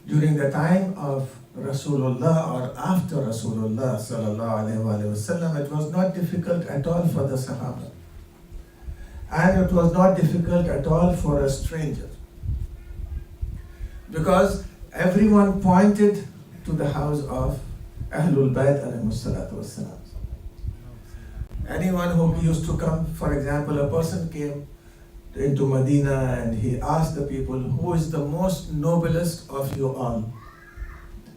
during the time of Rasulullah or after Rasulullah sallallahu alaihi wasallam, it was not difficult at all for the Sahaba. And it was not difficult at all for a stranger. Because everyone pointed to the house of Ahlul Bayt alayhi salatu wassalam. Anyone who used to come, for example, a person came into Medina and he asked the people, who is the most noblest of you all?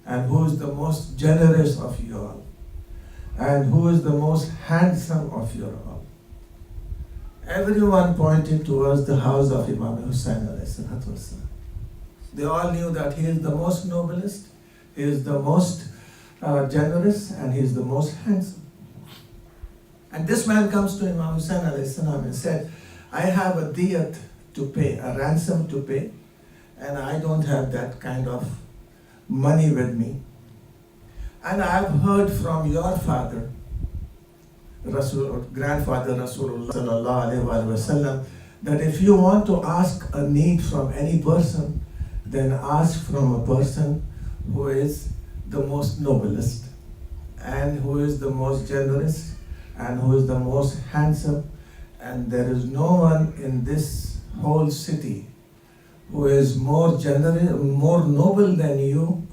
And who is the most generous of you all? And who is the most handsome of you all? Everyone pointed towards the house of Imam Hussain alayhi salatu wassalam. They all knew that he is the most noblest, he is the most generous, and he is the most handsome. And this man comes to Imam Hussain alayhi salam and said, I have a diyat to pay, a ransom to pay, and I don't have that kind of money with me. And I have heard from your father, grandfather Rasulullah sallallahu alaihi wasallam, that if you want to ask a need from any person, then ask from a person who is the most noblest, and who is the most generous, and who is the most handsome. And there is no one in this whole city who is more generous, more noble than you.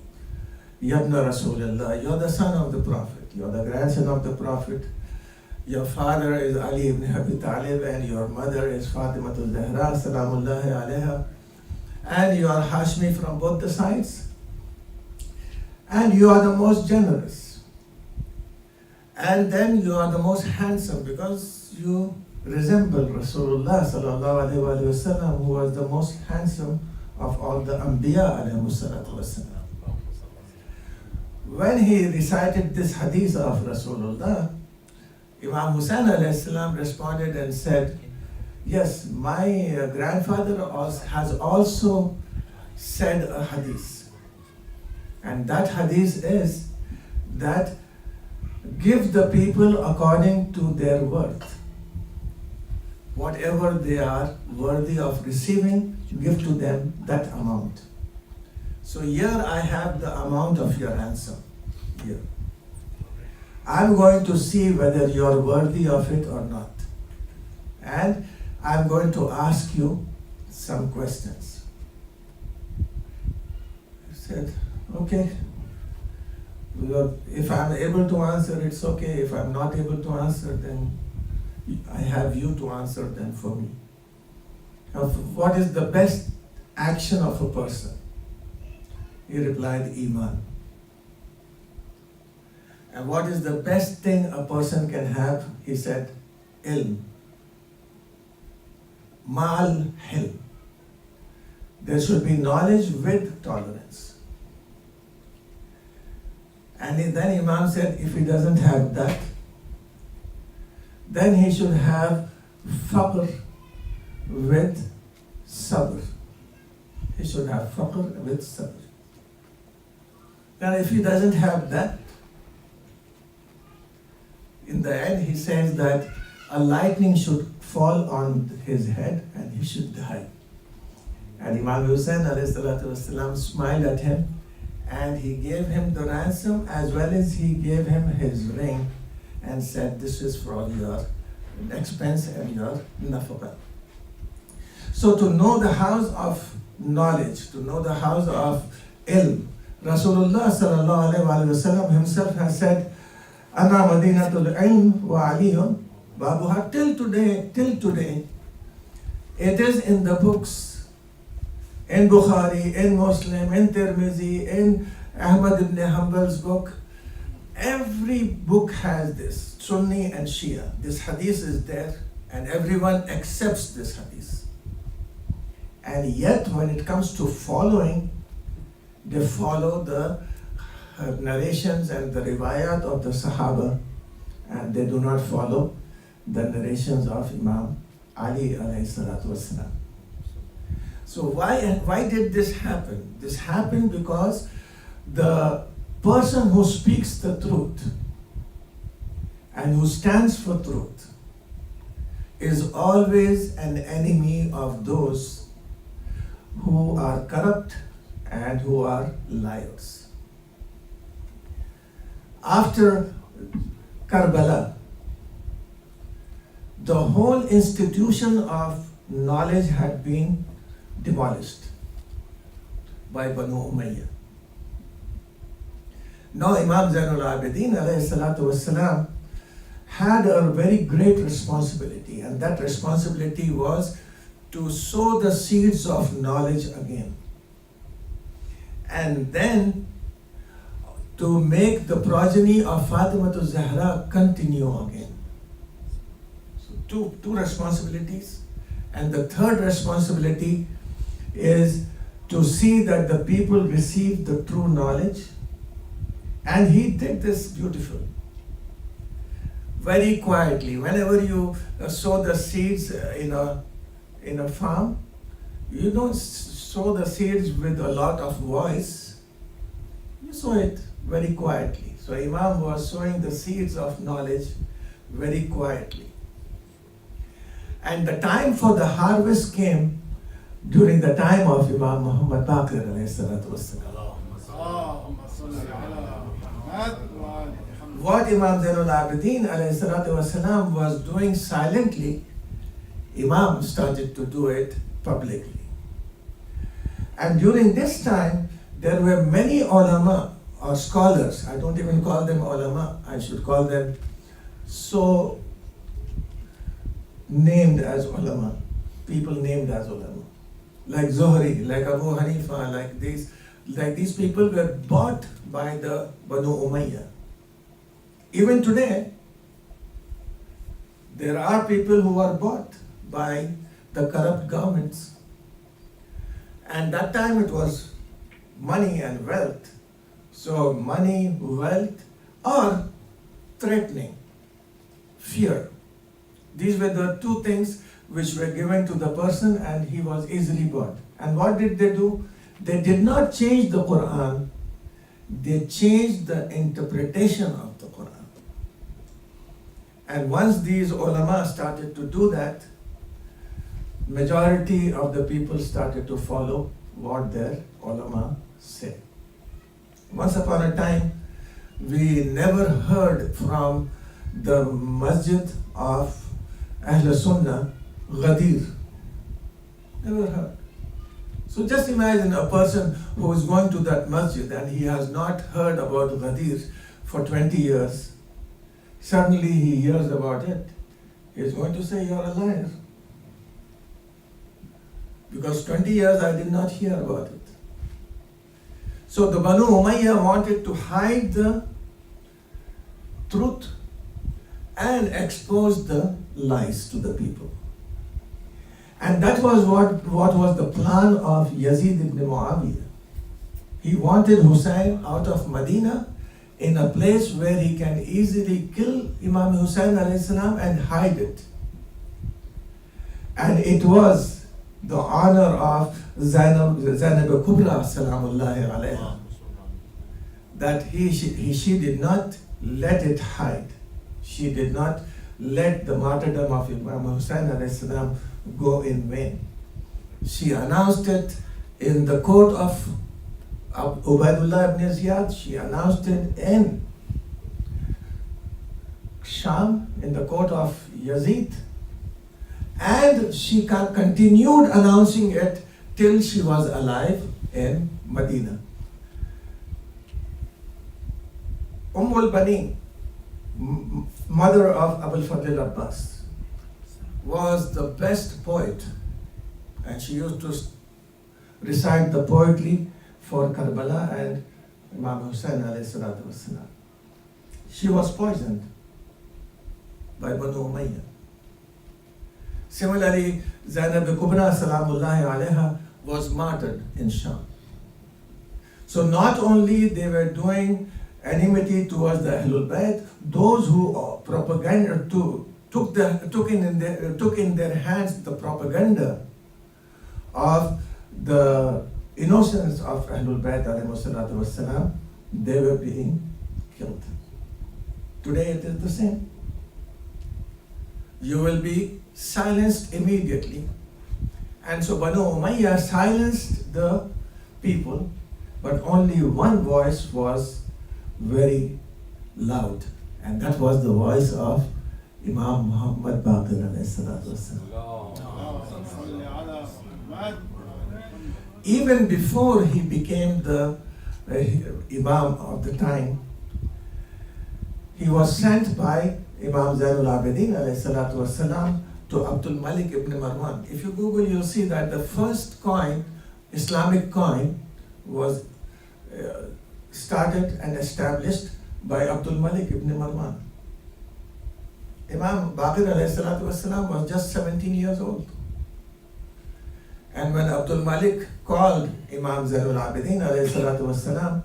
Yabna Rasulullah, you're the son of the Prophet, you're the grandson of the Prophet. Your father is Ali ibn Abi Talib, and your mother is Fatimatul Zahra, salamullahi alayha. And you are Hashmi from both the sides. And you are the most generous. And then you are the most handsome, because you resemble Rasulullah sallallahu alaihi wasallam, who was the most handsome of all the Anbiya alayhi salatu wasallam. When he recited this hadith of Rasulullah, Imam Hussain alayhi salam responded and said, yes, my grandfather has also said a hadith. And that hadith is that give the people according to their worth. Whatever they are worthy of receiving, give to them that amount. So here I have the amount of your ransom. Here. I'm going to see whether you're worthy of it or not. And I'm going to ask you some questions. He said, okay. If I'm able to answer, it's okay. If I'm not able to answer, then I have you to answer then for me. Now, what is the best action of a person? He replied, Iman. And what is the best thing a person can have? He said, Ilm. Ma'al hilm. There should be knowledge with tolerance. And then Imam said, if he doesn't have that, then he should have faqr with sabr. He should have faqr with sabr. Now if he doesn't have that, in the end he says that a lightning should fall on his head and he should die. And Imam Hussain alayhi salatu wasalam smiled at him, and he gave him the ransom as well as he gave him his ring and said, this is for your expense and your nafaqah. So to know the house of knowledge, to know the house of ilm, Rasulullah sallallahu alaihi wasallam himself has said, Ana madinatul ilm wa aliyun babuha. Till today, it is in the books, in Bukhari, in Muslim, in Tirmizi, in Ahmad ibn Hanbal's book. Every book has this, Sunni and Shia. This hadith is there, and everyone accepts this hadith. And yet, when it comes to following, they follow the narrations and the riwayat of the Sahaba, and they do not follow the narrations of Imam Ali alayhi salatu wasalam. So why did this happen? This happened because the person who speaks the truth and who stands for truth is always an enemy of those who are corrupt and who are liars. After Karbala, the whole institution of knowledge had been demolished by Banu Umayyah. Now Imam Zainul Abidin alayhi salatu wasalam had a very great responsibility, and that responsibility was to sow the seeds of knowledge again, and then to make the progeny of Fatimatu Zahra continue again. So two responsibilities. And the third responsibility is to see that the people receive the true knowledge. And he did this beautifully. Very quietly. Whenever you sow the seeds in a farm, you don't sow the seeds with a lot of voice. You sow it very quietly. So Imam was sowing the seeds of knowledge very quietly. And the time for the harvest came during the time of Imam Muhammad Baqir alayhi salatu wassalam. What Imam Zainul Abidin alayhi salatu wassalam was doing silently, Imam started to do it publicly. And during this time, there were many ulama or scholars. I don't even call them ulama, I should call them so named as ulama, people named as ulama, like Zuhri, like Abu Hanifa, like these people were bought by the Banu Umayyah. Even today, there are people who are bought by the corrupt governments. And that time it was money and wealth. So money, wealth, or threatening, fear. These were the two things which were given to the person, and he was easily bought. And what did they do? They did not change the Quran, they changed the interpretation of the Quran. And once these ulama started to do that, majority of the people started to follow what their ulama said. Once upon a time, we never heard from the masjid of Ahl Sunnah, Ghadir. Never heard. So just imagine a person who is going to that masjid and he has not heard about Ghadir for 20 years. Suddenly he hears about it. He is going to say, "You're a liar." Because 20 years I did not hear about it. So the Banu Umayyah wanted to hide the truth and expose the lies to the people. And that was what was the plan of Yazid ibn Muawiyah. He wanted Hussein out of Medina in a place where he can easily kill Imam Hussein alayhi salam and hide it. And it was the honor of Zainab Kubra salamullahi alayha that she did not let it hide. She did not let the martyrdom of Imam Hussein alayhi salam go in vain. She announced it in the court of Ubaidullah ibn Ziyad. She announced it in Sham, in the court of Yazid. And she continued announcing it till she was alive in Medina. Bani, mother of Abul Fadl Abbas, was the best poet, and she used to recite the poetry for Karbala and Imam Hussein alayhi salatu wasalam. She was poisoned by Banu Umayyah. Similarly, Zainab Kubra salamullahi alayha was martyred in Sham. So not only they were doing enmity towards the Ahlul Bayt, those who propaganda took in their hands the propaganda of the innocence of Ahlul Bayt alayhi salatu wassalam, they were being killed. Today it is the same. You will be silenced immediately. And so Banu Umayyah silenced the people but only one voice was very loud, and that was the voice of Imam Muhammad Baqir alayhi salatu wassalam. Even before he became the Imam of the time, he was sent by Imam Zainul Abidin alayhi salatu wassalam to Abdul Malik ibn Marwan. If you Google, you'll see that the first coin, Islamic coin, was started and established by Abdul Malik ibn Marwan. Imam Baqir alayhi salatu wassalam was just 17 years old. And when Abdul Malik called Imam Zainul Abidin alayhi salatu wassalam,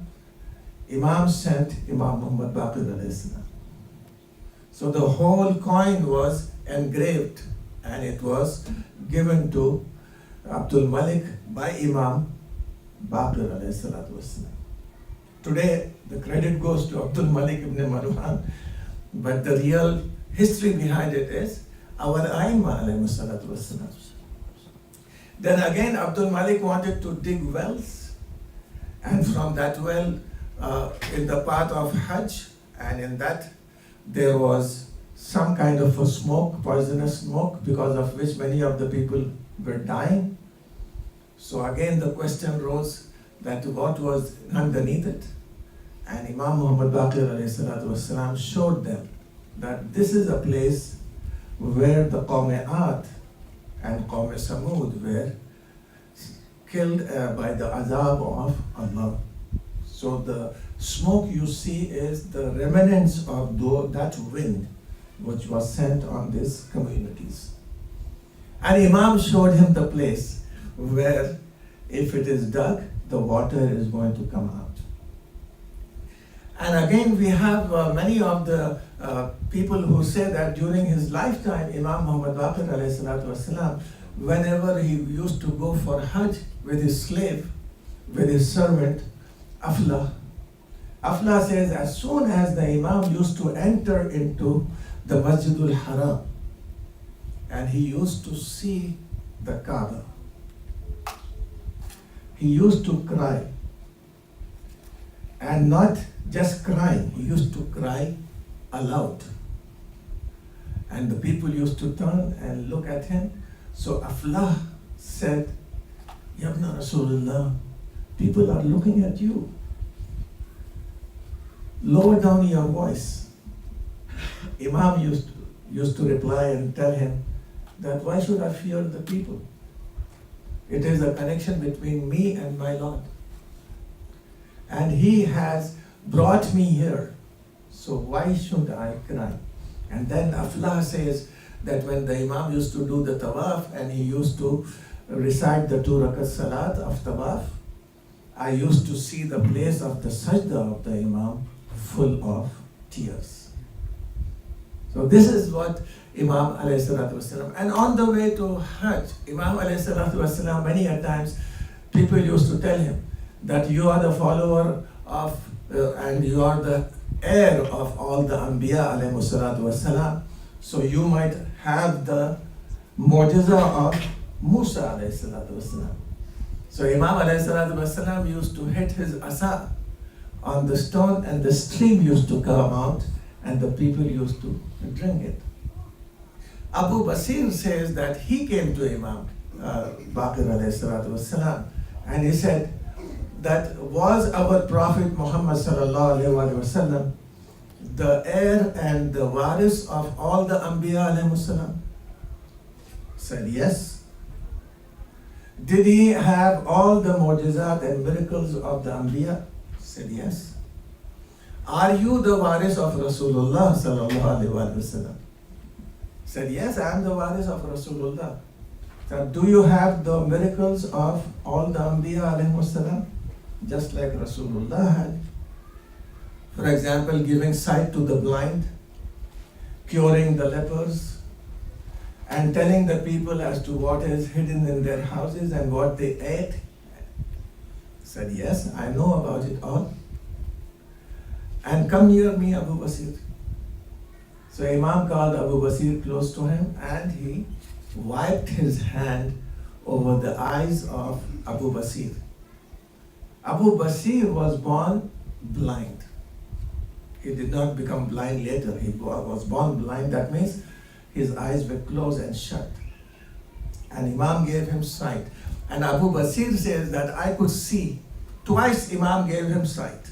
Imam sent Imam Muhammad Baqir alayhi salam. So the whole coin was engraved and it was given to Abdul Malik by Imam Baqir alayhi salatu wassalam. Today, the credit goes to Abdul Malik ibn Marwan, but the real history behind it is our Aimma alayhi salatu wassalam. Then again, Abdul Malik wanted to dig wells, and from that well, in the path of Hajj, and in that there was some kind of a smoke, poisonous smoke, because of which many of the people were dying. So again the question rose that what was underneath it. And Imam Muhammad Baqir alayhi salatu wassalam showed them that this is a place where the Qawm Aad and Qawm Samud were killed by the azab of Allah. So the smoke you see is the remnants of that wind which was sent on these communities. And Imam showed him the place where if it is dug, the water is going to come out. And again, we have many of the people who say that during his lifetime, Imam Muhammad Baqir alayhi salatu wasalam, whenever he used to go for Hajj with his slave, with his servant, Afla says as soon as the Imam used to enter into the Masjidul Haram and he used to see the Kaaba, he used to cry. And not just crying, he used to cry aloud. And the people used to turn and look at him. So Aflah said, Yabna Rasulullah, people are looking at you. Lower down your voice. Imam used to reply and tell him that why should I fear the people? It is a connection between me and my Lord. And he has brought me here. So why should I cry? And then Aflah says that when the Imam used to do the tawaf and he used to recite the 2 rakat salat of tawaf, I used to see the place of the sajda of the Imam full of tears. So this is what Imam alayhi salatu wasalam. And on the way to Hajj, Imam alayhi salatu wasalam, many a times people used to tell him that you are the follower of and you are the heir of all the Anbiya alayhi salatu wasalam. So you might have the mu'jiza of Musa alayhi salatu wasalam. So Imam alayhi salatu wasalam used to hit his asa on the stone and the stream used to come out and the people used to drink it. Abu Basir says that he came to Imam Baqir alayhi salatu wasalam and he said that was our Prophet Muhammad sallallahu alayhi wa sallam the heir and the waris of all the Anbiya alayhi salam? Said yes. Did he have all the mu'jizat and miracles of the Anbiya? Said yes. Are you the waris of Rasulullah sallallahu alayhi wa sallam? Said yes, I am the waris of Rasulullah. Said, do you have the miracles of all the Anbiya alayhi salam? Just like Rasulullah had. For example, giving sight to the blind, curing the lepers, and telling the people as to what is hidden in their houses and what they ate. Said, yes, I know about it all. And come near me, Abu Basir. So Imam called Abu Basir close to him and he wiped his hand over the eyes of Abu Basir. Abu Basir was born blind. He did not become blind later. He was born blind. That means his eyes were closed and shut. And Imam gave him sight. And Abu Basir says that I could see. Twice Imam gave him sight.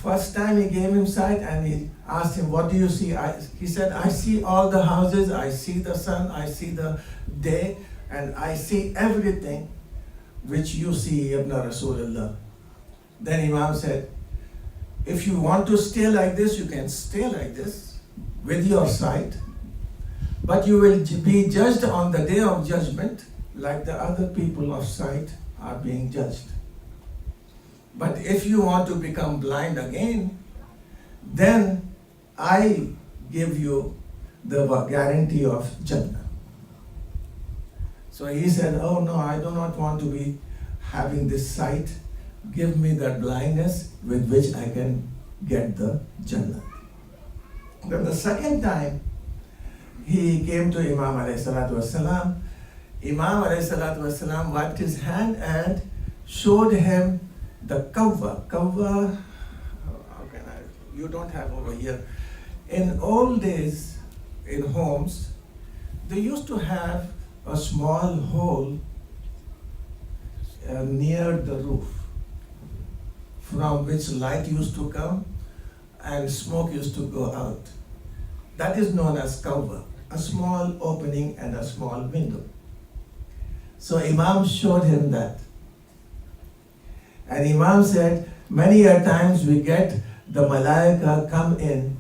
First time he gave him sight and he asked him, what do you see? He said, I see all the houses, I see the sun, I see the day, and I see everything which you see, Ibn Rasulullah. Then Imam said, if you want to stay like this, you can stay like this with your sight, but you will be judged on the day of judgment like the other people of sight are being judged. But if you want to become blind again, then I give you the guarantee of Jannah. So he said, oh no, I do not want to be having this sight. Give me that blindness with which I can get the Jannah. Then the second time he came to Imam alayhi salatu wasalam, Imam alayhi salatu wasalam wiped his hand and showed him the kawwa. Kawwa, you don't have over here. In old days, in homes, they used to have a small hole near the roof from which light used to come and smoke used to go out. That is known as kawwa, a small opening and a small window. So Imam showed him that. And Imam said, many a times we get the malaika come in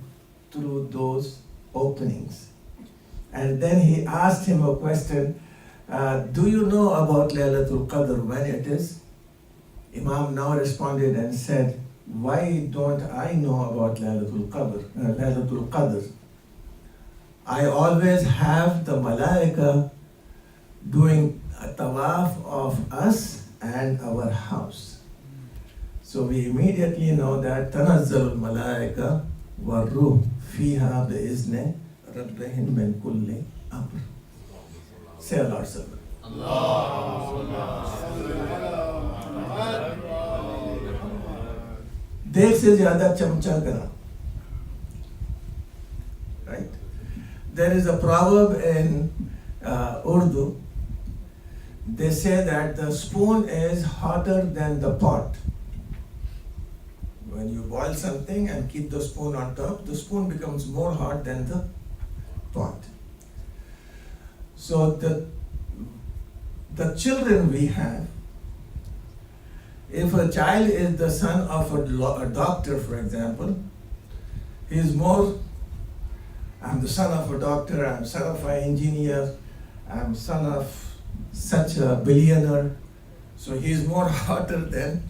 through those openings. And then he asked him a question, do you know about Laylatul Qadr, when it is? Imam now responded and said, why don't I know about Laylatul Qadr? I always have the malaika doing a tawaf of us and our house. So we immediately know that تنزل الملائكة والروح فيها بإذن ربهم من كل أمر. Say Allah देख से ज़्यादा चमचा करा. Right? There is a proverb in Urdu. They say that the spoon is hotter than the pot. When you boil something and keep the spoon on top, the spoon becomes more hot than the pot. So the children we have, if a child is the son of a doctor, for example, he is more, I'm the son of a doctor, I'm son of an engineer, I'm son of such a billionaire, so he is more hotter than.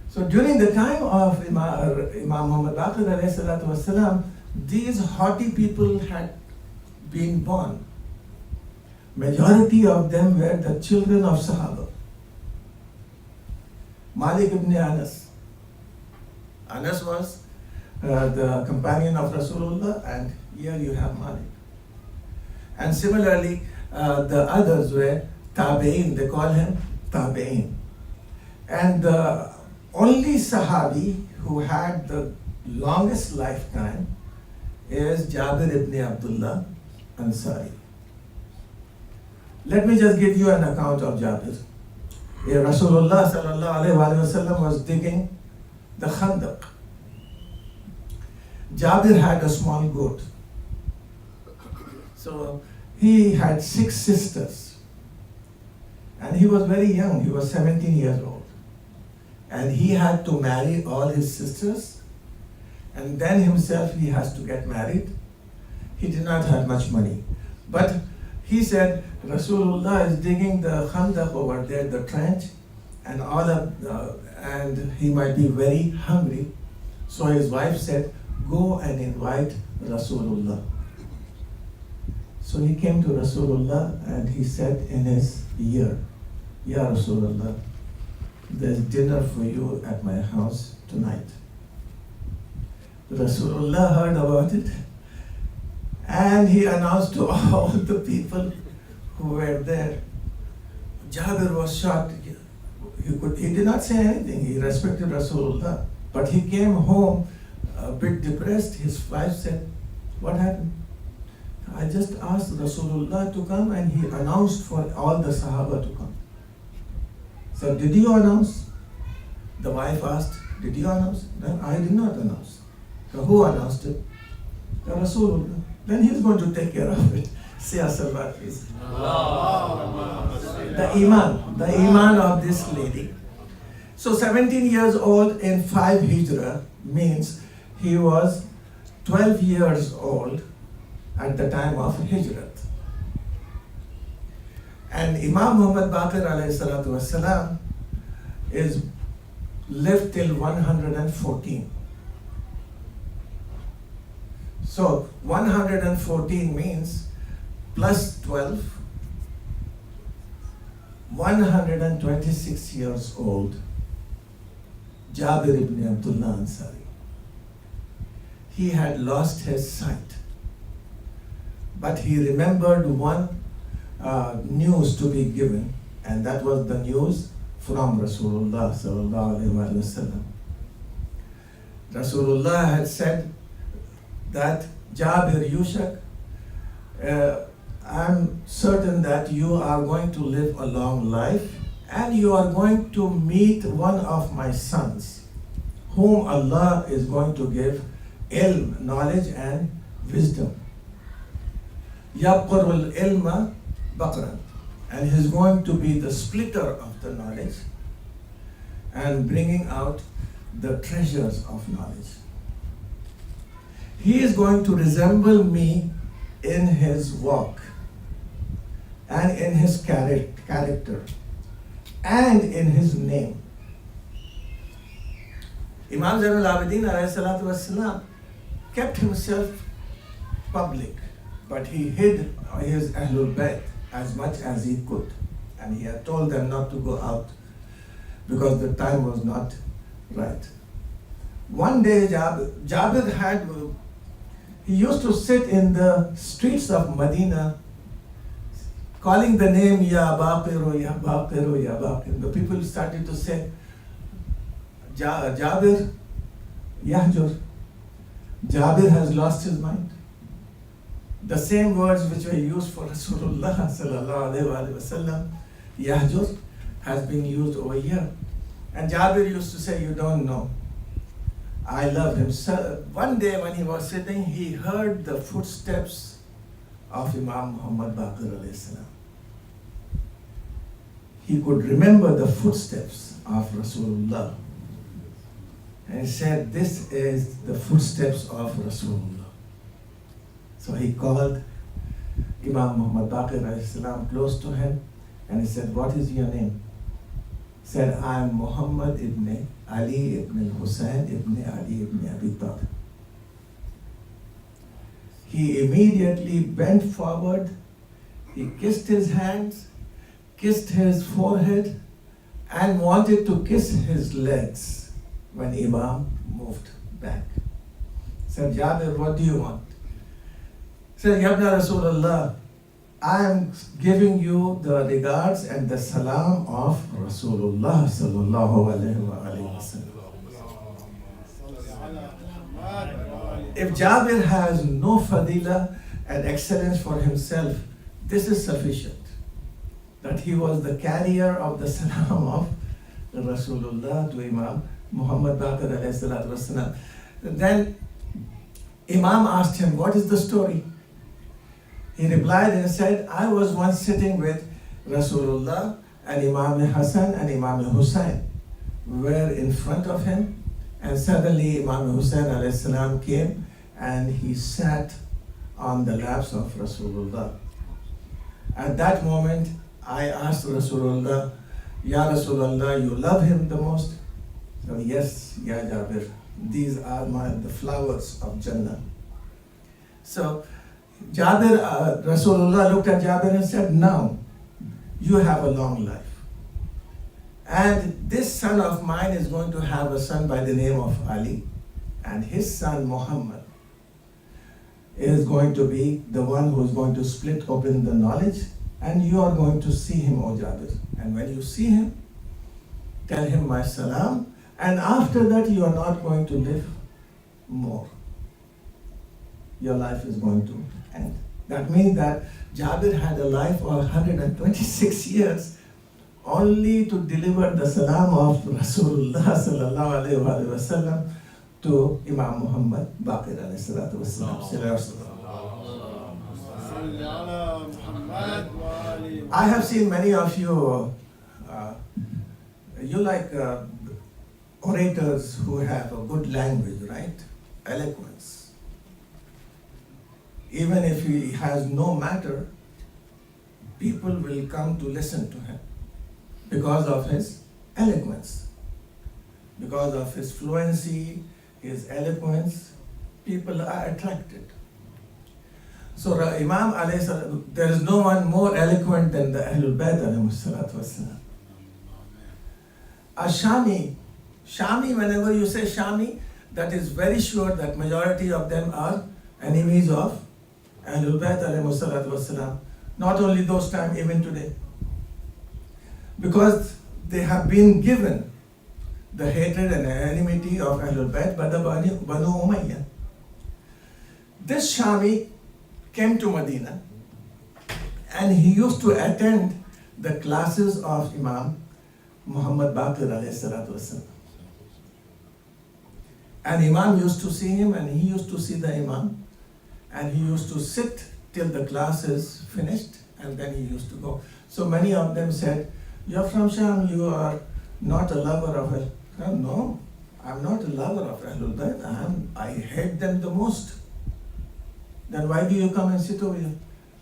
So during the time of Imam Muhammad Baqir alayhi salatu wasalam, these haughty people had been born. Majority of them were the children of Sahaba. Malik ibn Anas. Anas was the companion of Rasulullah, and here you have Malik. And similarly, the others were Tabe'in, they call him Tabe'in. And the only Sahabi who had the longest lifetime is Jabir ibn Abdullah Ansari. Let me just give you an account of Jabir. Rasulullah sallallahu alayhi wa sallam was digging the Khandaq. Jabir had a small goat. So he had 6 sisters. And he was very young, he was 17 years old. And he had to marry all his sisters, and then himself he has to get married. He did not have much money. But he said, Rasulullah is digging the Khandaq over there, the trench, and and he might be very hungry. So his wife said, go and invite Rasulullah. So he came to Rasulullah and he said in his ear, Ya Rasulullah, there's dinner for you at my house tonight. Rasulullah heard about it and he announced to all the people who were there. Jabir was shocked. he did not say anything. He respected Rasulullah. But he came home a bit depressed. His wife said, "What happened?" "I just asked Rasulullah to come and he announced for all the Sahaba to come." So, "Did you announce?" The wife asked, "Did you announce?" "No, I did not announce." So, who announced it? The Rasulullah. Then he's going to take care of it. Say as-salat, please. The iman of this lady. So 17 years old in 5 Hijrah means he was 12 years old at the time of Hijrat. And Imam Muhammad Baqir alayhi salatu wasalam is lived till 114. So 114 means plus 12, 126 years old, Jabir ibn Abdullah Ansari. He had lost his sight, but he remembered one news to be given, and that was the news from Rasulullah sallallahu alaihi wasallam. Rasulullah had said that, "Jabir, Yushak, I'm certain that you are going to live a long life and you are going to meet one of my sons, whom Allah is going to give ilm, knowledge and wisdom. Yabqarul ilma baqran." And he's going to be the splitter of the knowledge and bringing out the treasures of knowledge. He is going to resemble me in his walk and in his character and in his name. Imam Zainul Abidin alayhi salatu wasalam kept himself public, but he hid his Ahlul Bayt as much as he could. And he had told them not to go out because the time was not right. One day Jabir he used to sit in the streets of Medina calling the name Ya Baqir, Ya Baqir, Ya Baqir. The people started to say, "Jabir, Yahjur, Jabir has lost his mind." The same words which were used for Rasulullah sallallahu alaihi wasallam, Yahjur, has been used over here. And Jabir used to say, "You don't know, I love him." So one day when he was sitting, he heard the footsteps of Imam Muhammad Baqir alayhi salam. He could remember the footsteps of Rasulullah. And he said, "This is the footsteps of Rasulullah." So he called Imam Muhammad Baqir alayhi salam close to him and he said, "What is your name?" He said, "I am Muhammad ibn Ali ibn Hussein ibn Ali ibn Abi Talib." He immediately bent forward, he kissed his hands, kissed his forehead, and wanted to kiss his legs when Imam moved back. He said, "Jabir, what do you want?" He said, "Yabna Rasulullah, I am giving you the regards and the salam of Rasulullah sallallahu alaihi wasallam." If Jabir has no fadila and excellence for himself, this is sufficient. That he was the carrier of the salam of Rasulullah to Imam Muhammad Baqir alayhi salatu wasalam. Then Imam asked him, "What is the story?" He replied and said, "I was once sitting with Rasulullah and Imam Hassan and Imam Hussein were in front of him, and suddenly Imam Hussein alayhi salam came and he sat on the laps of Rasulullah. At that moment, I asked Rasulullah, 'Ya Rasulullah, you love him the most?' So, 'Yes, Ya Jabir, these are the flowers of Jannah.' So Rasulullah looked at Jabir and said, 'Now you have a long life. And this son of mine is going to have a son by the name of Ali, and his son Muhammad is going to be the one who is going to split open the knowledge, and you are going to see him, O Jabir. And when you see him, tell him my salam, and after that you are not going to live more. Your life is going to end. That means that Jabir had a life of 126 years only to deliver the salam of Rasulullah sallallahu alaihi wasallam to Imam Muhammad Baqir alayhi salatu wasallam. I have seen many of you, you like orators who have a good language, right? Eloquence. Even if he has no matter, people will come to listen to him because of his eloquence, because of his fluency, his eloquence. People are attracted. So Imam alayhi salam, there is no one more eloquent than the Ahlul Bayt alayhi salatu wasalam. A Shami, whenever you say Shami, that is very sure that majority of them are enemies of Ahlul Bayt alayhi salatu wasalam. Not only those times, even today. Because they have been given the hatred and enmity of Ahlul Bayt by the Banu Umayyah. This Shami came to Medina and he used to attend the classes of Imam Muhammad Baqir alayhi salatu wasalam. And Imam used to see him and he used to see the Imam, and he used to sit till the class is finished and then he used to go. So many of them said, "You're from Sham, you are not a lover of Ahlul Bayt." No, I'm not a lover of Ahlul Bayt. I hate them the most. Then why do you come and sit over here?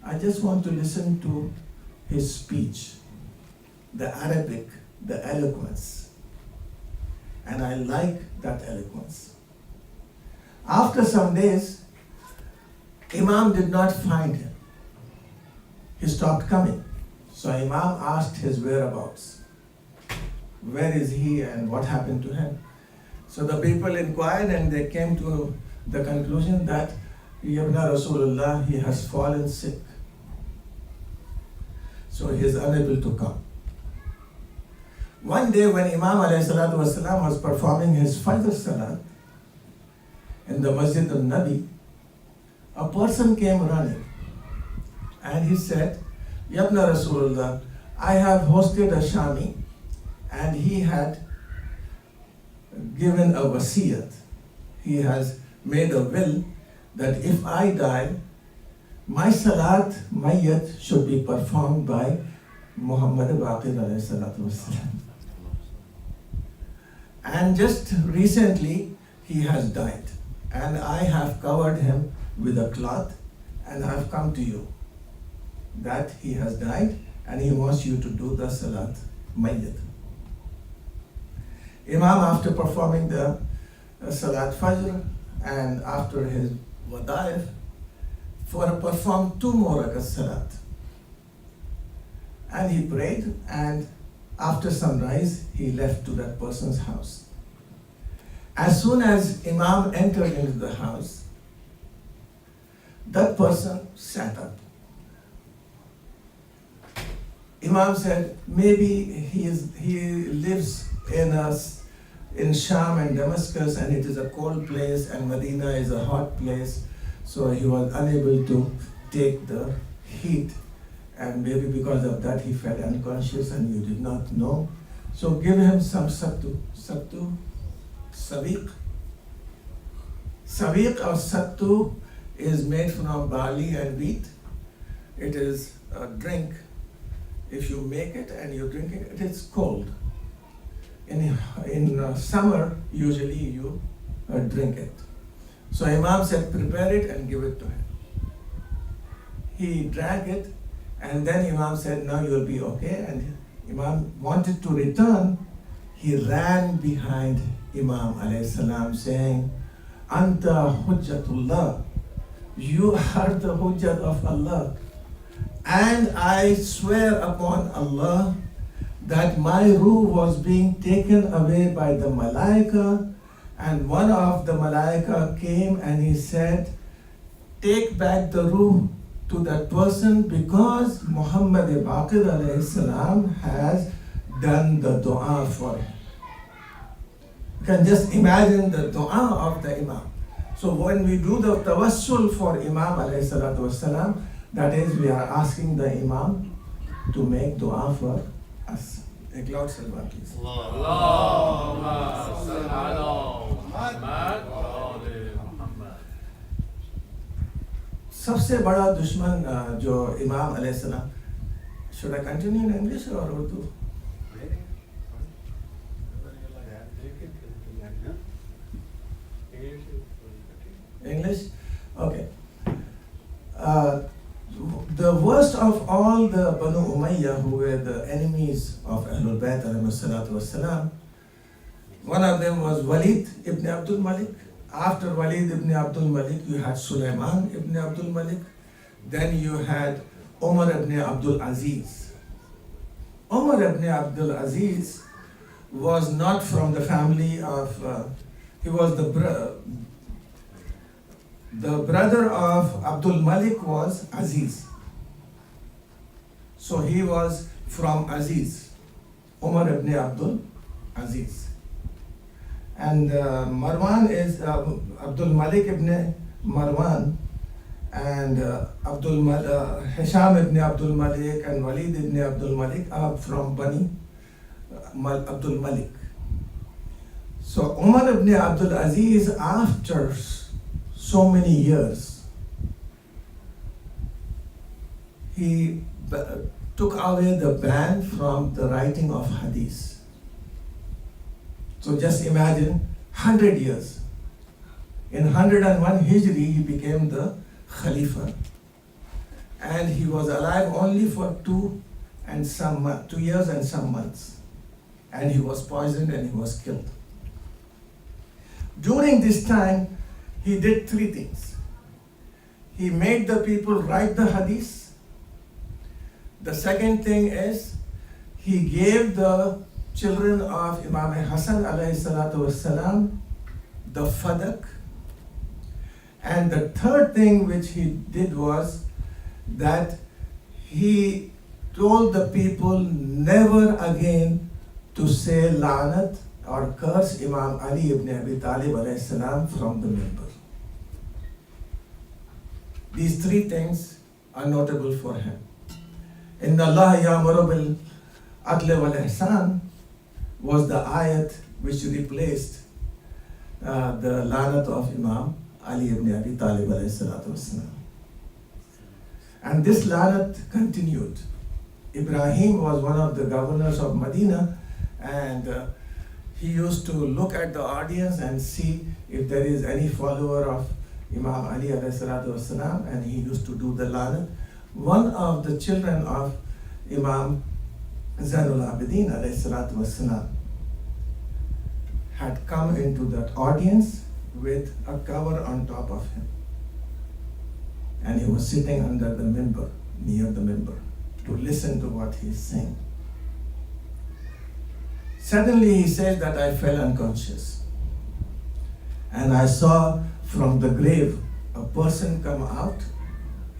I just want to listen to his speech, the Arabic, the eloquence. And I like that eloquence. After some days, Imam did not find him. He stopped coming. So Imam asked his whereabouts. Where is he and what happened to him? So the people inquired and they came to the conclusion that Yabna Rasulullah, he has fallen sick. So he is unable to come. One day when Imam alayhi salatu wasalam was performing his Fajr Salat in the Masjid al-Nabi, a person came running and he said, "Yabna Rasulullah, I have hosted a Shami and he had given a wasiyat. He has made a will that if I die, my Salat Mayyat should be performed by Muhammad Baqir alayhi salatu wasalam. And just recently he has died and I have covered him with a cloth and I have come to you that he has died and he wants you to do the Salat Mayyat." Imam, after performing the Salat Fajr and after his Wada'if, performed 2 more rakat Salat. And he prayed, and after sunrise, he left to that person's house. As soon as Imam entered into the house, that person sat up. Imam said, maybe he lives in Sham and Damascus, and it is a cold place, and Medina is a hot place, so he was unable to take the heat, and maybe because of that he felt unconscious and you did not know. So give him some sattu. Sattu, sabiq. Sabiq or sattu is made from barley and wheat. It is a drink. If you make it and you drink it, it is cold. In summer, usually you drink it. So Imam said, prepare it and give it to him. He drank it, and then Imam said, now you will be okay. And Imam wanted to return. He ran behind Imam alayhi salam saying, Anta hujjatullah. You are the hujjat of Allah. And I swear upon Allah that my ruh was being taken away by the malaika, and one of the malaika came and he said, take back the ruh to that person because Muhammad Baqir alayhi salam has done the dua for him. You can just imagine the dua of the Imam. So when we do the tawassul for Imam alayhi salatu wassalam, that is, we are asking the Imam to make dua for us. A loud salwa, please. सबसे बड़ा दुश्मन जो इमाम अलैहिस्सलाम, should I continue in English or Urdu? English? Okay. The worst of all the Banu Umayyah, who were the enemies of Ahlul Bayt alayhi salatu wassalam, one of them was Walid ibn Abdul Malik. After Walid ibn Abdul Malik, you had Sulaiman ibn Abdul Malik. Then you had Umar ibn Abdul Aziz. Umar ibn Abdul Aziz was not from the family of, he was the brother of Abdul Malik was Aziz. So he was from Aziz, Umar ibn Abdul Aziz. And Marwan is Abdul Malik ibn Marwan, and Hisham ibn Abdul Malik and Walid ibn Abdul Malik are from Bani Abdul Malik. So Umar ibn Abdul Aziz, after so many years, he took away the ban from the writing of Hadith. So just imagine 100 years. In 101 Hijri, he became the Khalifa. And he was alive only for 2 years and some months. And he was poisoned and he was killed. During this time, he did 3 things. He made the people write the Hadith. The second thing is, he gave the children of Imam Hassan alayhi salatu wassalam the fadak. And the third thing which he did was that he told the people never again to say la'nat or curse Imam Ali ibn Abi Talib alayhi salam from the minbar. These 3 things are notable for him. Inna Allah ya'muru bil adli wal ihsan was the ayat which replaced the lanat of Imam Ali ibn Abi Talib alayhi salatu wasalam. And this lanat continued. Ibrahim was one of the governors of Medina, and he used to look at the audience and see if there is any follower of Imam Ali alayhi salatu wasalam, and he used to do the lanat. One of the children of Imam Zainul Abidin alayhi salatu wassalam had come into that audience with a cover on top of him. And he was sitting under the minbar, near the minbar, to listen to what he is saying. Suddenly he said that I fell unconscious. And I saw from the grave a person come out,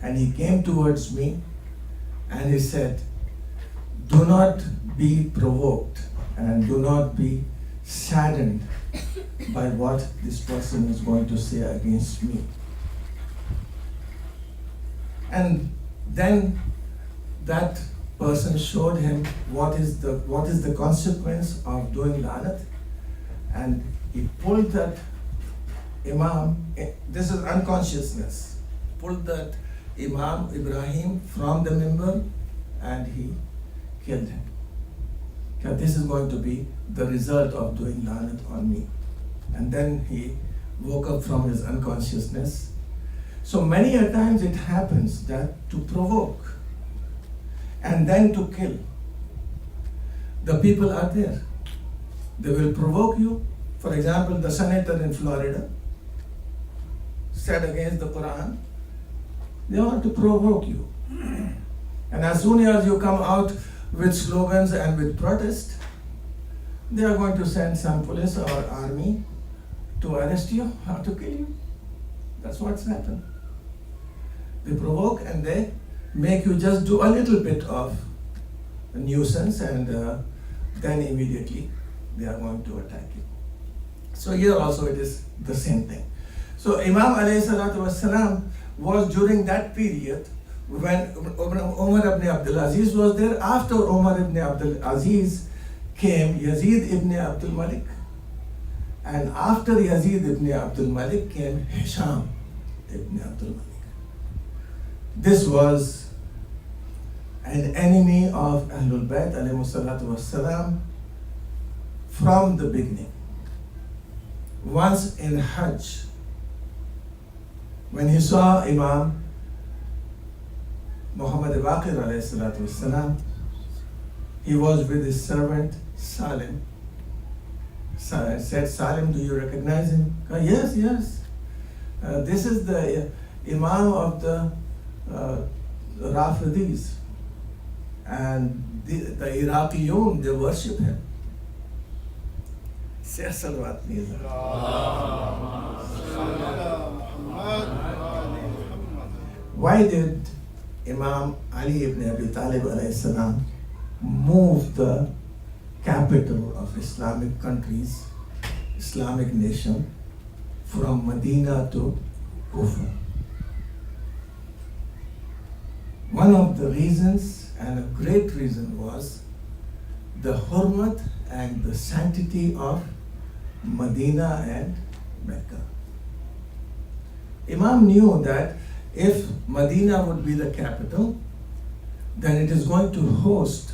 and he came towards me and he said, do not be provoked and do not be saddened by what this person is going to say against me. And then that person showed him what is the consequence of doing lanat, and he pulled that Imam, this is unconsciousness, pulled that Imam Ibrahim from the minbar and he killed him. Okay, this is going to be the result of doing lanat on me. And then he woke up from his unconsciousness. So many a times it happens that to provoke and then to kill, the people are there. They will provoke you. For example, the senator in Florida said against the Quran, they want to provoke you. And as soon as you come out with slogans and with protest, they are going to send some police or army to arrest you or to kill you. That's what's happened. They provoke and they make you just do a little bit of a nuisance, and then immediately they are going to attack you. So here also it is the same thing. So Imam alayhi salatu wasalam was during that period when Umar ibn Abdul Aziz was there. After Umar ibn Abdul Aziz came Yazid ibn Abdul Malik. And after Yazid ibn Abdul Malik came Hisham ibn Abdul Malik. This was an enemy of Ahlul Bayt alayhi salatu wasalam from the beginning. Once in Hajj, when he saw Imam Muhammad Baqir alayhi salatu wasalam, he was with his servant Salim. Said, Salim, do you recognize him? Yes, yes. This is the Imam of the Rafidis. And the Iraqiyun, they worship him. Say salawat, please. Why did Imam Ali ibn Abi Talib alayhi salam move the capital of Islamic countries, Islamic nation, from Medina to Kufa? One of the reasons, and a great reason, was the hurmat and the sanctity of Medina and Mecca. Imam knew that if Medina would be the capital, then it is going to host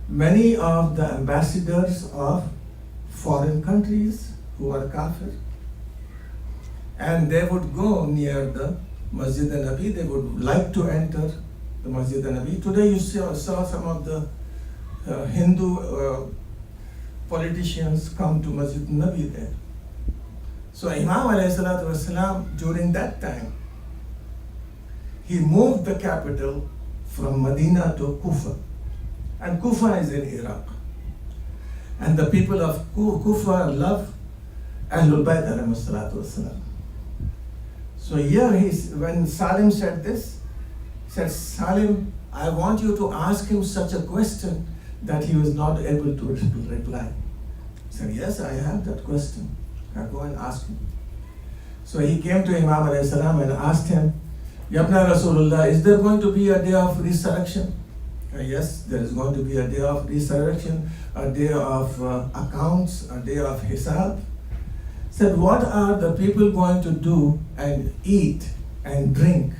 many of the ambassadors of foreign countries who are kafir. And they would go near the Masjid al-Nabi, they would like to enter the Masjid al-Nabi. Today you saw some of the Hindu politicians come to Masjid al-Nabi there. So Imam alayhi salatu wasalam, during that time, he moved the capital from Medina to Kufa. And Kufa is in Iraq. And the people of Kufa love Ahlul Bayt alayhi salatu wasalam. So here when Salim said this, he said, Salim, I want you to ask him such a question that he was not able to reply. He said, yes, I have that question. I go and ask him. So he came to Imam alayhi salam and asked him, Yabna Rasulullah, is there going to be a day of resurrection? Yes, there is going to be a day of resurrection, a day of accounts, a day of hisab. Said, what are the people going to do and eat and drink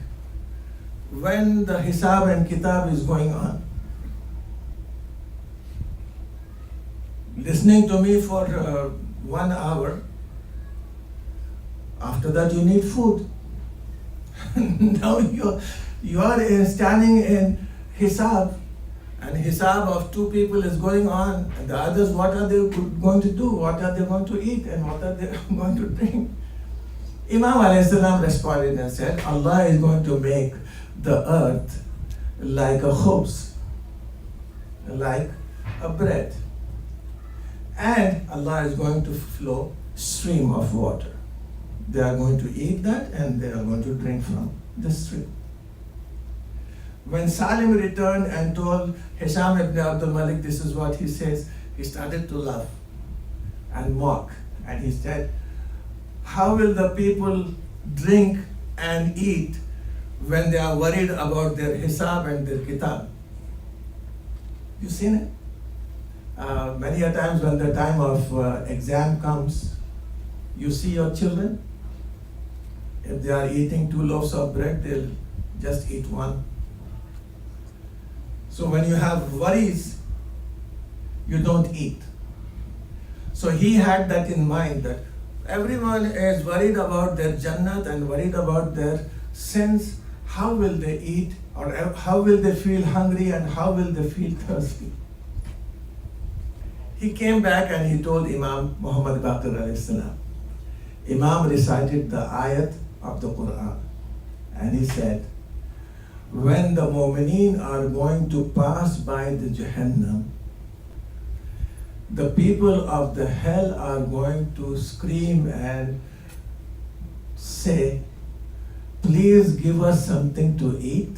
when the hisab and kitab is going on? Listening to me for 1 hour, after that you need food. Now you are standing in hisab, and hisab of 2 people is going on, and the others, what are they going to do? What are they going to eat? And what are they going to drink? Imam alayhi salam responded and said, Allah is going to make the earth like a khubz, like a bread. And Allah is going to flow stream of water. They are going to eat that and they are going to drink from the stream. When Salim returned and told Hisham ibn Abdul Malik, this is what he says, he started to laugh and mock. And he said, how will the people drink and eat when they are worried about their hisab and their kitab? You seen it? Many a times when the time of exam comes, you see your children, if they are eating 2 loaves of bread, they'll just eat 1. So when you have worries, you don't eat. So he had that in mind, that everyone is worried about their Jannat and worried about their sins. How will they eat, or how will they feel hungry, and how will they feel thirsty? He came back and he told Imam Muhammad Baqir alayhi salam. Imam recited the ayat of the Quran, and he said, when the mu'mineen are going to pass by the Jahannam, the people of the hell are going to scream and say, please give us something to eat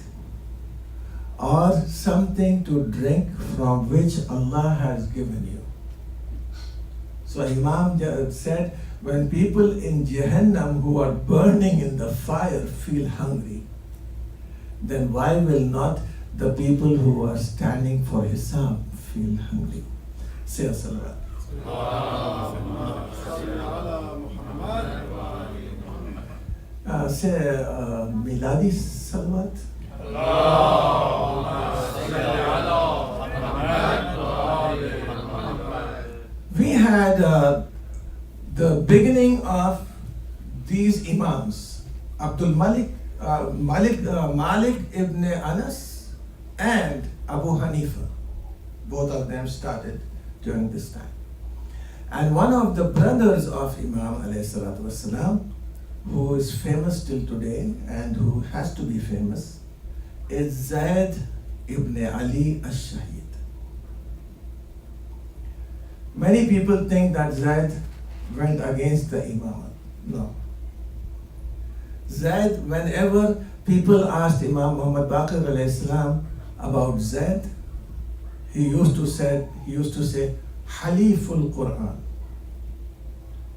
or something to drink from which Allah has given you. So Imam said, when people in Jahannam who are burning in the fire feel hungry, then why will not the people who are standing for Hisab feel hungry? Say a salawat. Say Miladi salawat. We had the beginning of these Imams, Malik ibn Anas and Abu Hanifa. Both of them started during this time. And one of the brothers of Imam alayhi salatu wasalam, who is famous till today and who has to be famous, is Zayd ibn Ali al-Shahid. Many people think that Zayd went against the Imam. No. Zayd, whenever people asked Imam Muhammad Baqir alayhi salam about Zayd, he used to say Haliful Quran.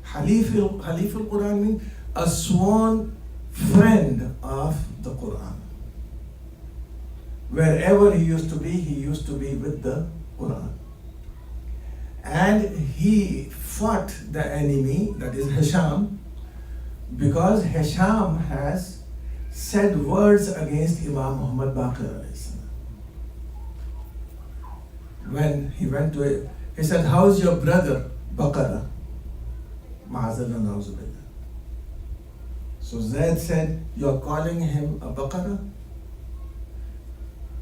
Haliful Quran means a sworn friend of the Quran. Wherever he used to be with the Quran. And he fought the enemy, that is Hisham, because Hisham has said words against Imam Muhammad Baqir alayhi salam. When he went to it, he said, "How's your brother Baqara?" Ma'azallah na'uzubillah. So Zayd said, "You're calling him a Baqara?"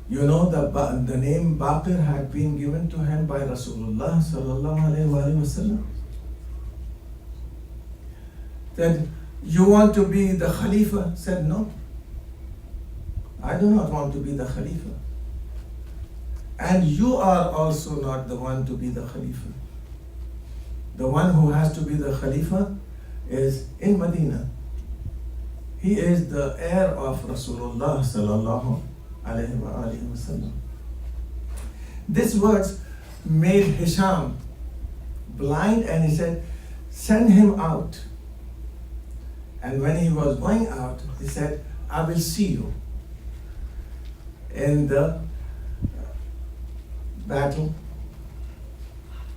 You know the name Baqir had been given to him by Rasulullah sallallahu alaihi wasallam. Said, "You want to be the Khalifa?" Said, "No, I do not want to be the Khalifa. And you are also not the one to be the Khalifa. The one who has to be the Khalifa is in Medina. He is the heir of Rasulullah sallallahu alaihi wasallam." These words made Hisham blind, and he said, "Send him out." And when he was going out, he said, "I will see you in the battle."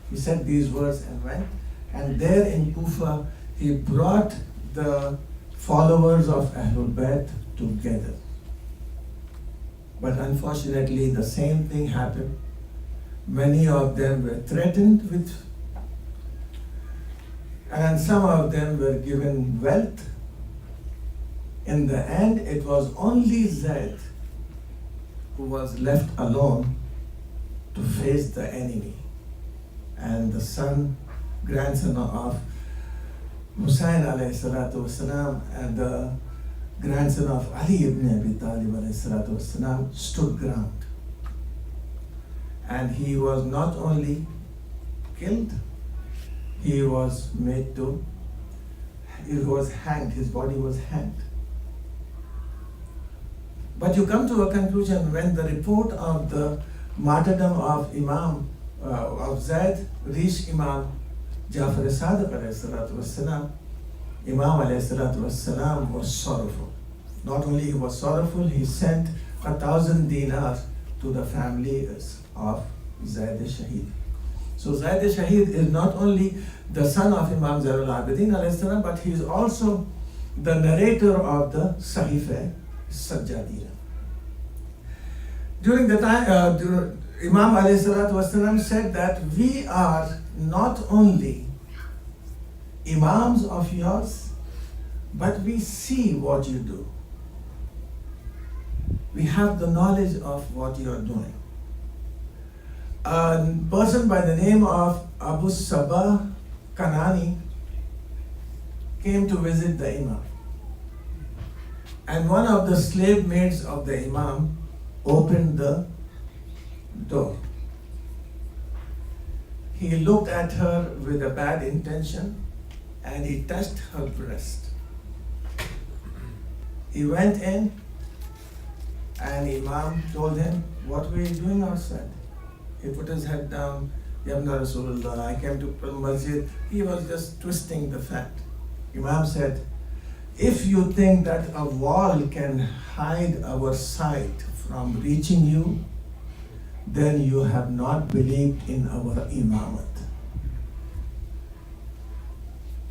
He said these words and went. And there in Kufa, he brought the followers of Ahlul Bayt together. But unfortunately, the same thing happened. Many of them were threatened with, and some of them were given wealth. In the end, it was only Zayd who was left alone to face the enemy. And the grandson of Hussein alayhi salatu wasalam and the grandson of Ali ibn Abi Talib alayhi salatu wasalam stood ground. And he was not only killed, he was hanged, his body was hanged. But you come to a conclusion when the report of the martyrdom of of Zayd reached Imam Jafar Sadiq alayhi salatu wassalam. Imam alayhi salatu wassalam was sorrowful. Not only he was sorrowful, he sent 1,000 dinars to the families of Zayd al-Shahid. So Zayd al-Shahid is not only the son of Imam Zainul Abidin alayhi salam, but he is also the narrator of the Sahifa Sajjadiyya. During the time, Imam alayhi salatu wasalam said that we are not only imams of yours, but we see what you do. We have the knowledge of what you are doing. A person by the name of Abu Sabah Kanani came to visit the Imam. And one of the slave maids of the Imam opened the door. He looked at her with a bad intention and he touched her breast. He went in and Imam told him, "What were you doing outside?" He put his head down Yabna Rasulullah, I came to masjid. He was just twisting the fact. Imam said, if you think that a wall can hide our sight from reaching you, then you have not believed in our imamat.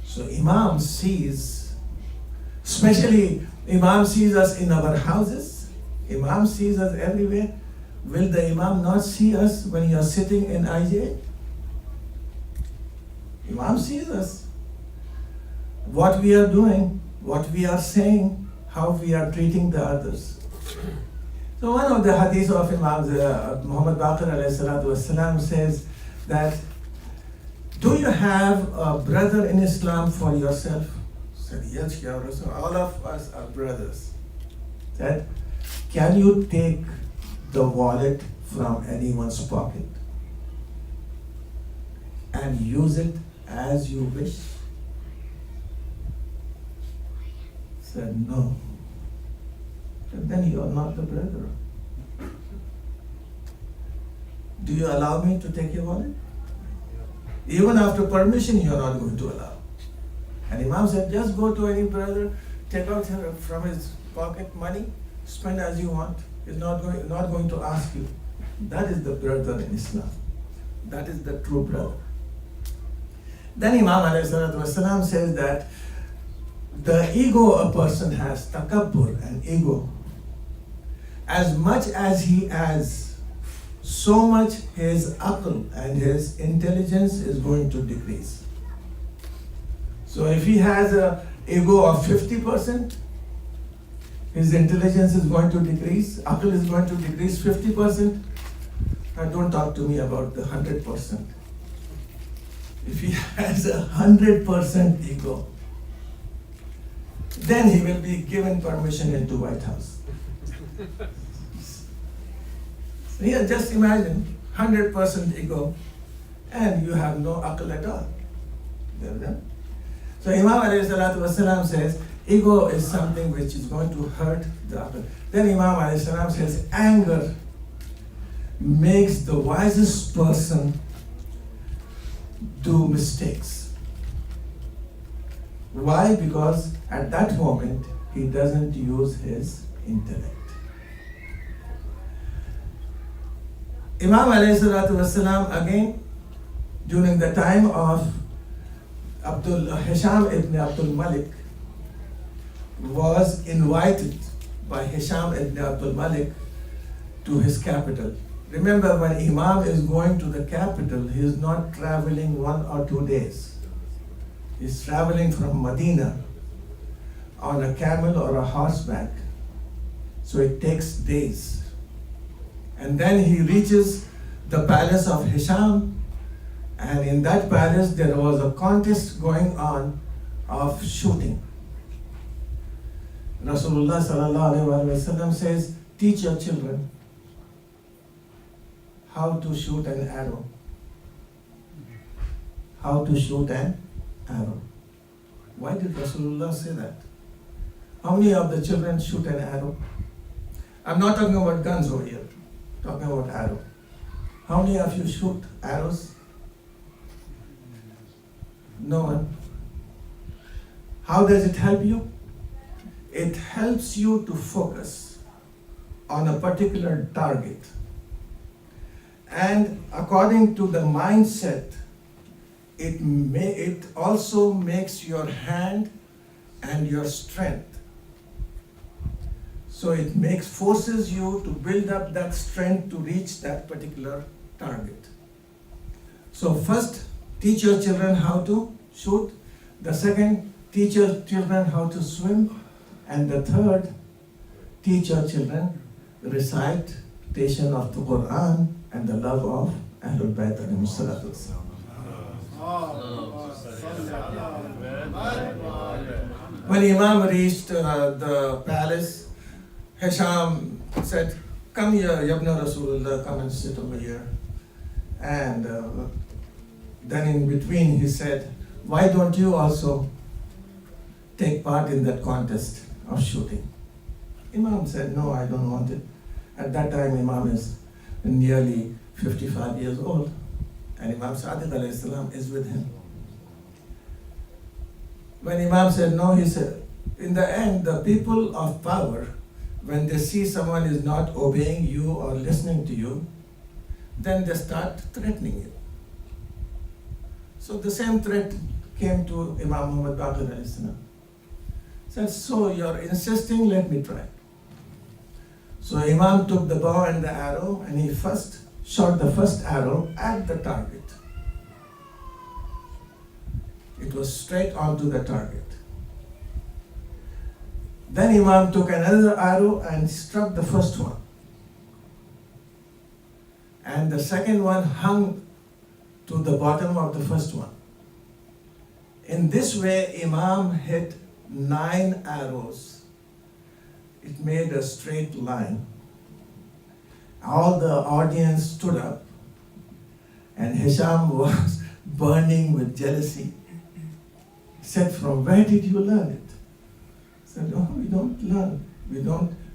So Imam sees, especially Imam sees us in our houses, Imam sees us everywhere. Will the Imam not see us when you are sitting in IJ? Imam sees us. What we are doing, what we are saying, how we are treating the others. So one of the hadiths of Imam Muhammad Baqir alayhi salatu wasalam says that, do you have a brother in Islam for yourself? Said, yes, Ya Rasul, all of us are brothers. Said, can you take the wallet from anyone's pocket and use it as you wish? Said, no. Said, then you are not the brother. Do you allow me to take your wallet? Even after permission, you are not going to allow. And Imam said, just go to any brother, take out from his pocket money, spend as you want. He's not going to ask you. That is the brother in Islam. That is the true brother. Then Imam alayhi salatu wasalam says that the ego a person has, takabbur and ego, as much as he has, so much his aql and his intelligence is going to decrease. So if he has an ego of 50%, his intelligence is going to decrease, aql is going to decrease 50%. Now don't talk to me about the 100%. If he has 100% ego, then he will be given permission into White House. So here, just imagine 100% ego, and you have no aql at all. So Imam alayhi salatu wasalam says, ego is something which is going to hurt the aql. Then Imam alayhi salam says, anger makes the wisest person do mistakes. Why? Because at that moment, he doesn't use his intellect. Imam alayhi salatu wasalam, again, during the time of Hisham ibn Abdul Malik, was invited by Hisham ibn Abdul Malik to his capital. Remember, when Imam is going to the capital, he is not traveling 1 or 2 days. He is traveling from Medina on a camel or a horseback. So it takes days. And then he reaches the palace of Hisham, and in that palace there was a contest going on of shooting. Rasulullah sallallahu alaihi wasallam says, teach your children how to shoot an arrow. How to shoot an arrow. Why did Rasulullah say that? How many of the children shoot an arrow? I'm not talking about guns over here. Talking about arrow. How many of you shoot arrows? No one. How does it help you? It helps you to focus on a particular target. And according to the mindset, it also makes your hand and your strength. So it forces you to build up that strength to reach that particular target. So first, teach your children how to shoot. The second, teach your children how to swim. And the third, teach your children the recitation of the Quran and the love of Ahlul Bayt alayhi salatu wassalam. When Imam reached the palace, Hisham said, come here, Yabna Rasulullah, come and sit over here. And then in between he said, why don't you also take part in that contest of shooting? Imam said, no, I don't want it. At that time, Imam is nearly 55 years old. and Imam Sadiq alayhi salam is with him. When Imam said no, he said, in the end, the people of power, when they see someone is not obeying you or listening to you, then they start threatening you. So the same threat came to Imam Muhammad Baqir alayhi salam. Said, so you're insisting, let me try. So Imam took the bow and the arrow, and he first shot the first arrow at the target. It was straight onto the target. Then Imam took another arrow and struck the first one. And the second one hung to the bottom of the first one. In this way, Imam hit 9 arrows. It made a straight line. All the audience stood up, and Hisham was burning with jealousy. He said, from where did you learn it? I said, oh, we don't learn.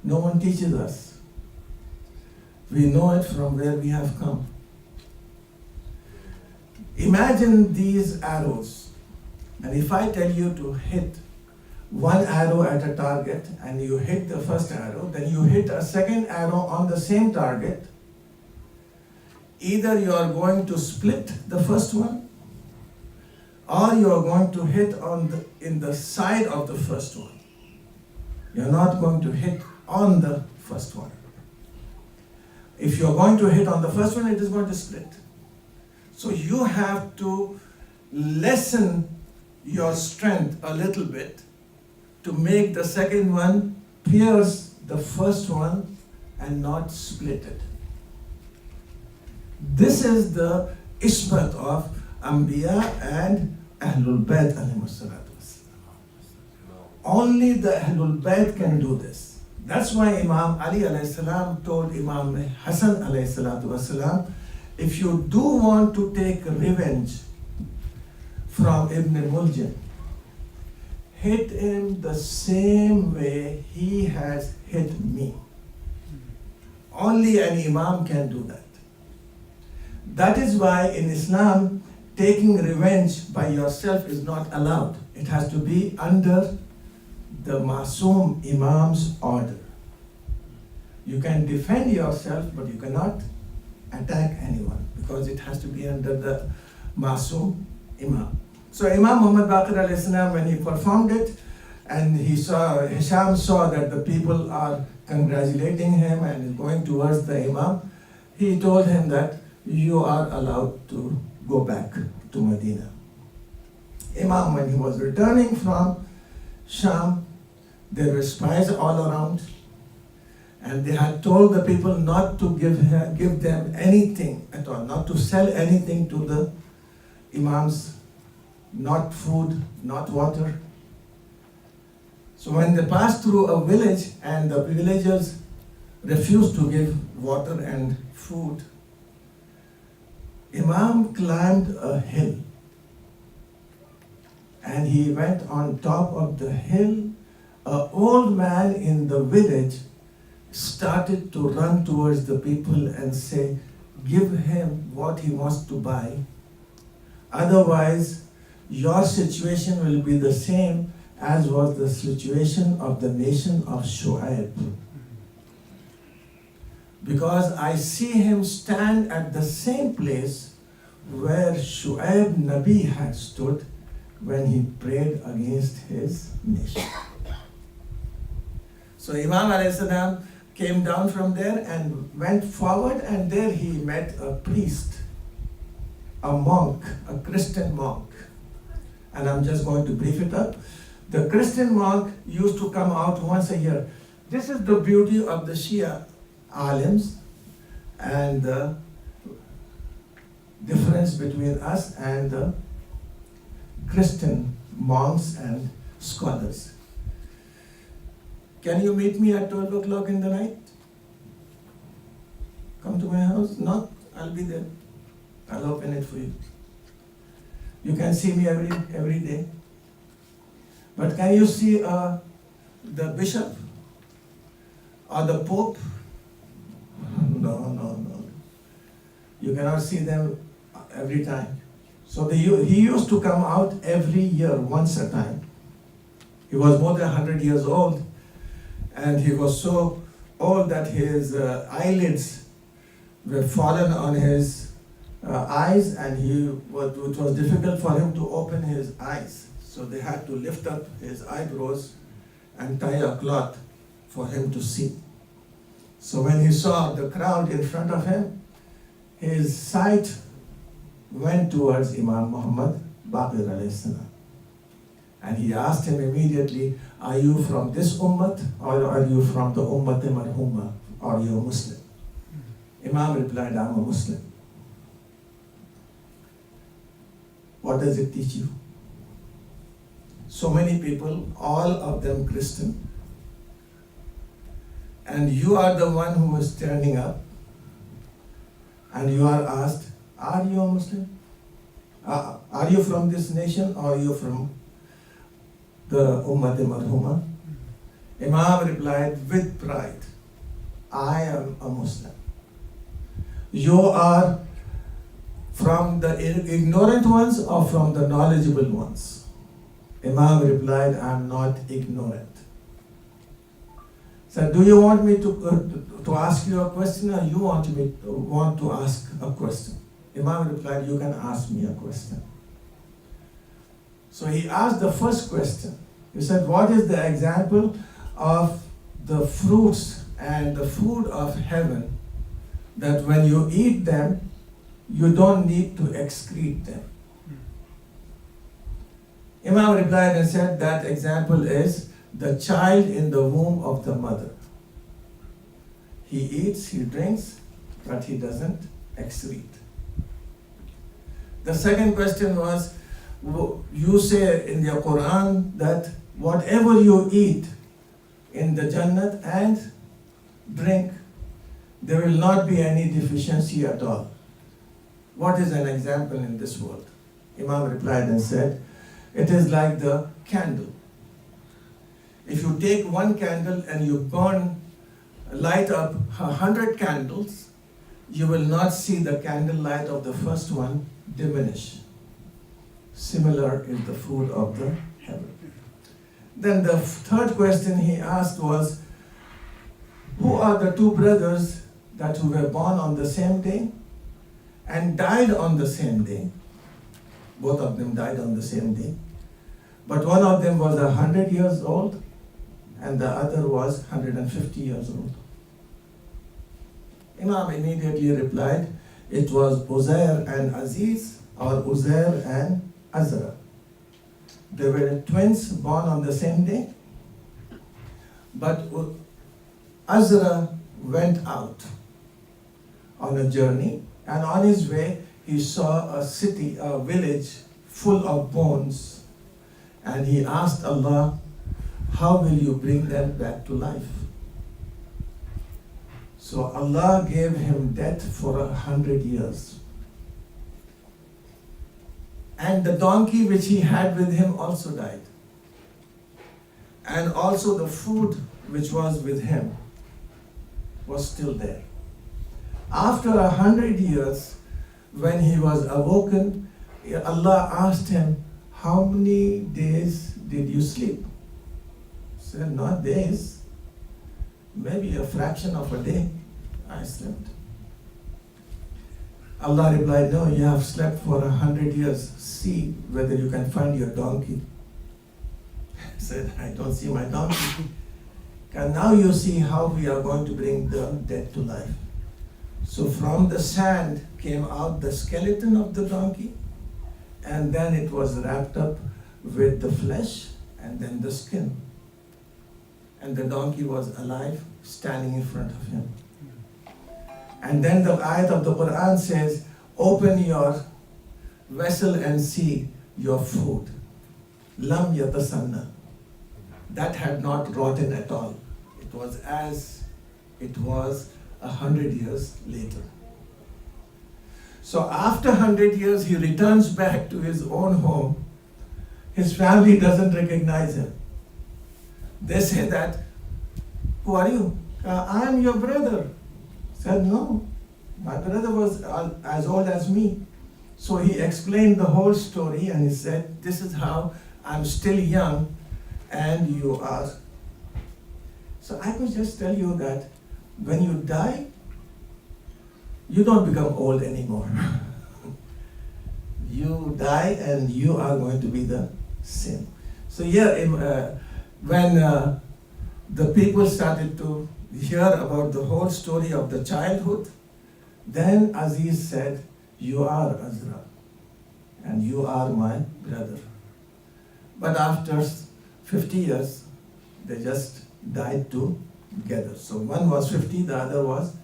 No one teaches us. We know it from where we have come. Imagine these arrows, and if I tell you to hit one arrow at a target and you hit the first arrow, then you hit a second arrow on the same target, either you are going to split the first one or you are going to hit in the side of the first one. You are not going to hit on the first one. If you are going to hit on the first one, it is going to split. So you have to lessen your strength a little bit to make the second one pierce the first one and not split it. This is the ismat of Anbiya and Ahlul Bayt alayhimus salatu wassalam. Only the Ahlul Bayt can do this. That's why Imam Ali alayhi salam told Imam Hassan alayhi salatu wassalam, if you do want to take revenge from Ibn Muljam, hit him the same way he has hit me. Only an Imam can do that. That is why in Islam, taking revenge by yourself is not allowed. It has to be under the Masoom Imam's order. You can defend yourself, but you cannot attack anyone because it has to be under the Masoom Imam. So Imam Muhammad Baqir alayhi salam, when he performed it, and Hisham saw that the people are congratulating him and going towards the Imam, he told him that you are allowed to go back to Medina. Imam, when he was returning from Sham, there were spies all around, and they had told the people not to give them anything at all, not to sell anything to the Imams, not food, not water. So when they passed through a village and the villagers refused to give water and food, Imam climbed a hill and he went on top of the hill. An old man in the village started to run towards the people and say, give him what he wants to buy, otherwise your situation will be the same as was the situation of the nation of Shu'aib. Because I see him stand at the same place where Shu'aib Nabi had stood when he prayed against his nation. So Imam alayhi salam came down from there and went forward, and there he met a priest, a monk, a Christian monk. And I'm just going to brief it up. The Christian monk used to come out once a year. This is the beauty of the Shia alims and the difference between us and the Christian monks and scholars. Can you meet me at 12 o'clock in the night? Come to my house? Not, I'll be there. I'll open it for you. You can see me every day. But can you see the bishop or the pope? No. You cannot see them every time. So he used to come out every year, once a time. He was more than 100 years old, and he was so old that his eyelids were fallen on his eyes, and it was difficult for him to open his eyes. So they had to lift up his eyebrows and tie a cloth for him to see. So when he saw the crowd in front of him, his sight went towards Imam Muhammad Baqir alayhi salam. And he asked him immediately, are you from this ummah, or are you from the ummah marhuma, or you a Muslim? Imam replied, I'm a Muslim. What does it teach you? So many people, all of them Christian, and you are the one who is standing up, and you are asked, are you a Muslim? Are you from this nation, or are you from the Ummah Marhuma? Imam replied with pride, I am a Muslim. You are from the ignorant ones or from the knowledgeable ones? Imam replied, I am not ignorant. So do you want me to ask you a question, or you want to ask a question? Imam replied, you can ask me a question. So he asked the first question. He said, what is the example of the fruits and the food of heaven that when you eat them, you don't need to excrete them? Imam replied and said, that example is the child in the womb of the mother. He eats, he drinks, but he doesn't excrete. The second question was, you say in the Quran that whatever you eat in the Jannat and drink, there will not be any deficiency at all. What is an example in this world? Imam replied and said, it is like the candle. If you take one candle and you light up 100 candles, you will not see the candle light of the first one diminish. Similar is the food of the heaven. Then the third question he asked was, who are the two brothers that who were born on the same day and died on the same day? Both of them died on the same day. But one of them was 100 years old and the other was 150 years old. Imam immediately replied, it was Uzair and Aziz, or Uzair and Azra. They were twins born on the same day. But Azra went out on a journey, and on his way he saw a city, a village full of bones, and he asked Allah, how will you bring them back to life? So Allah gave him death for 100 years. And the donkey which he had with him also died. And also the food which was with him was still there. After 100 years, when he was awoken, Allah asked him, how many days did you sleep? He said, not days, maybe a fraction of a day I slept. Allah replied, no, you have slept for 100 years. See whether you can find your donkey. He said, I don't see my donkey. And now you see how we are going to bring the dead to life. So from the sand came out the skeleton of the donkey, and then it was wrapped up with the flesh and then the skin. And the donkey was alive, standing in front of him. And then the ayat of the Quran says, open your vessel and see your food. Lam yatasanna. That had not rotten at all. It was as it was 100 years later. So after 100 years, he returns back to his own home. His family doesn't recognize him. They say that, who are you? I am your brother. He said, no, my brother was as old as me. So he explained the whole story and he said, this is how I'm still young and you are. So I could just tell you that when you die, you don't become old anymore. You die and you are going to be the same. So when the people started to hear about the whole story of the childhood, then Aziz said, you are Azra and you are my brother. But after 50 years, they just died together. So one was 50, the other was.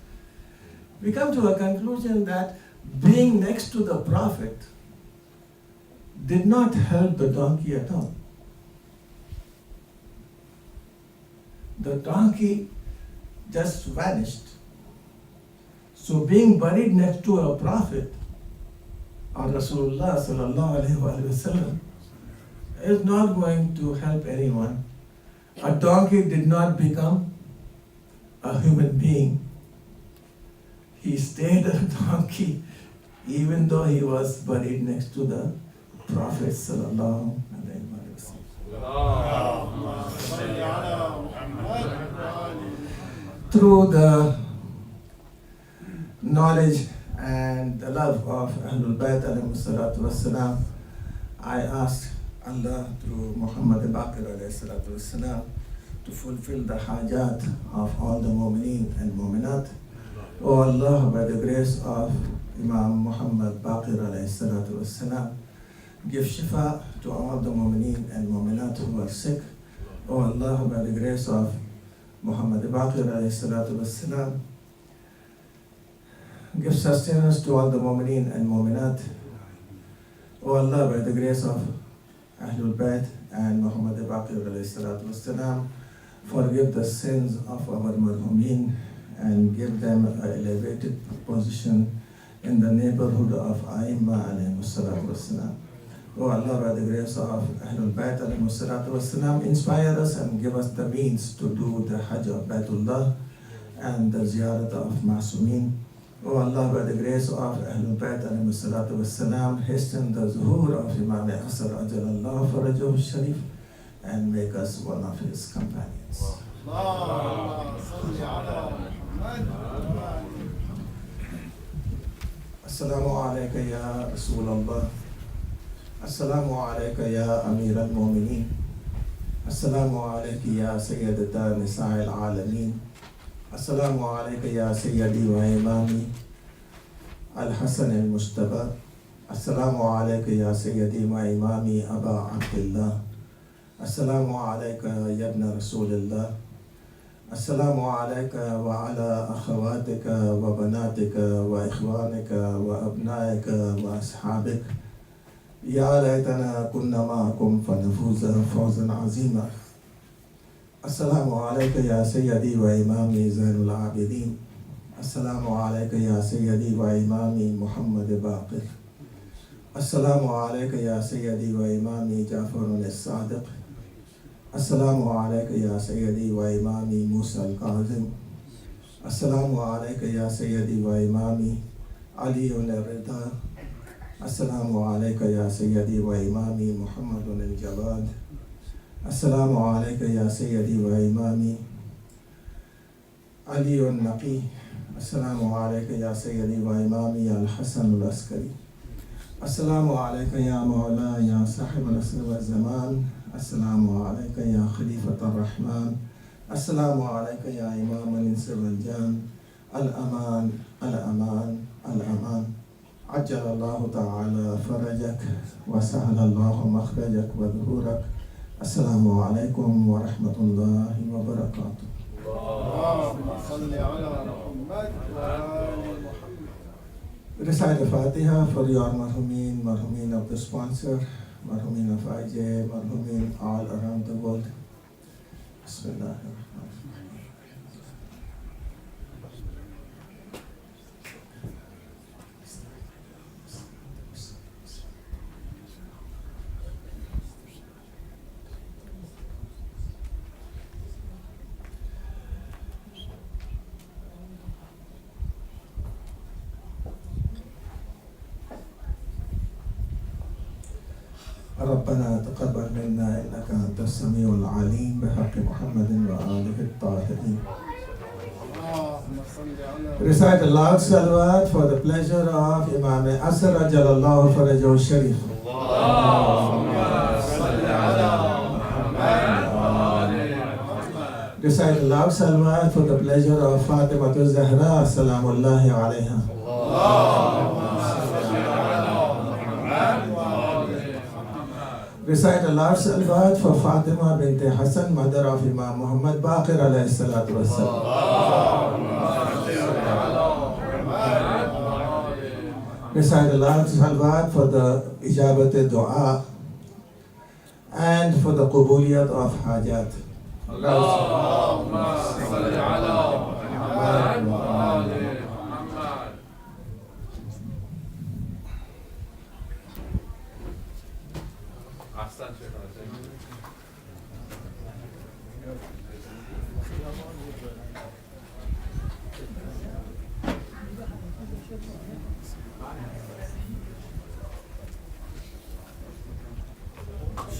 We come to a conclusion that being next to the Prophet did not help the donkey at all. The donkey just vanished. So being buried next to a Prophet, or Rasulullah sallallahu alaihi wasallam, is not going to help anyone. A donkey did not become a human being. He stayed a donkey even though he was buried next to the Prophet sallallahu alaihi wasallam. Through the knowledge and the love of Ahlul Bayt alayhi salatu wassalam, I asked Allah through Muhammad Baqir alayhi salatu wassalam to fulfill the hajat of all the mu'mineen and mu'minat. O Allah, by the grace of Imam Muhammad Baqir alayhi salatu wassalam, give shifa to all the mu'mineen and mu'minat who are sick. O Allah, by the grace of Muhammad Baqir alayhi salatu wassalam, give sustenance to all the mu'mineen and mu'minat. O Allah, by the grace of Ahlul Bayt and Muhammad Baqir alayhi salatu wassalam, forgive the sins of our marhumin and give them an elevated position in the neighborhood of Aimma alayhi salatu wassalam. O Allah, by the grace of Ahlul Bayt alayhi salatu wassalam, inspire us and give us the means to do the Hajj of Baytullah and the Ziyarat of Ma'sumin. O Allah, by the grace of Ahlul Bayt alayhi salatu wassalam, hasten the zuhur of Imam Asr ajalallah farajahu sharif and make us one of his companions. Assalamu alayka ya Rasulallah. Assalamu alayka ya Amir al-Mu'mineen. Assalamu alayka ya Sayyidata Nisa'il Alameen. Assalamu alayka ya Sayyidi wa Imami Al-Hasan al-Mujtaba. Assalamu alayka ya Sayyidi wa Imami Aba Abdullah. Assalamu alayka ya Ibn Rasulillah. Assalamu alayka wa ala akhawatika wa banatika wa ikhwanika wa abnaika wa ashabik. Ya laytana kunna ma'akum fanafuza fawzan azima. Assalamu alayka ya Sayyidi wa Imami Zainul Abidin. Assalamu alayka ya Sayyidi wa Imami Muhammad Baqir. Assalamu alayka ya Sayyidi wa Imami Ja'farun al-Sadiq. Assalamu alayka ya Sayyidi wa Imami Musa al-Kazim. Assalamu alayka ya Sayyidi wa Imami Ali al-Rida. Assalamu alayka ya Sayyidi wa Imami Muhammadun al-Jawad. Assalamu alayka ya Sayyidi wa Imami Ali al-Naqi. Assalamu alayka ya Sayyidi wa Imami al-Hasan al-Askari. Assalamu alayka ya Mawla ya Sahib al-Asr wa zaman. Assalamu alayka ya Khalifat al-Rahman. Assalamu alayka ya Imam al-Insir al-Jan. Al-Aman, Al-Aman, Al-Aman. عجل الله تعالى فرجك وسهل الله مخرجك وظهورك. السلام عليكم ورحمة الله وبركاته. اللهم صل على محمد وآل محمد. Recite the Fatiha for your marhumin, marhumin of the sponsor, marhumin of IJ, marhumin all around the world. Bismillahirrahmanirrahim. ربنا تقبل منا إنك أنت السميع العليم بحق محمد وآله الطاهرين. Recite a loud salawat for the pleasure of Imam Asr Ajalallahu Farajahu Sharif. Recite a loud salawat for the pleasure of Fatima Zahra Salamullahi alayha. Recite a loud salawat for Fatima bint Hassan, mother of Imam Muhammad Baqir alayhi salatu wassalam. Recite a loud salawat for the ijabat dua and for the qubuliyat of hajat. Allahumma salli ala Muhammad wa ali Muhammad.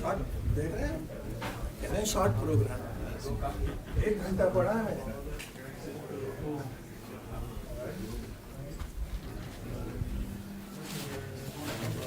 Short देख रहे हैं, कितने short programme, 1 घंटा पड़ा है मैंने।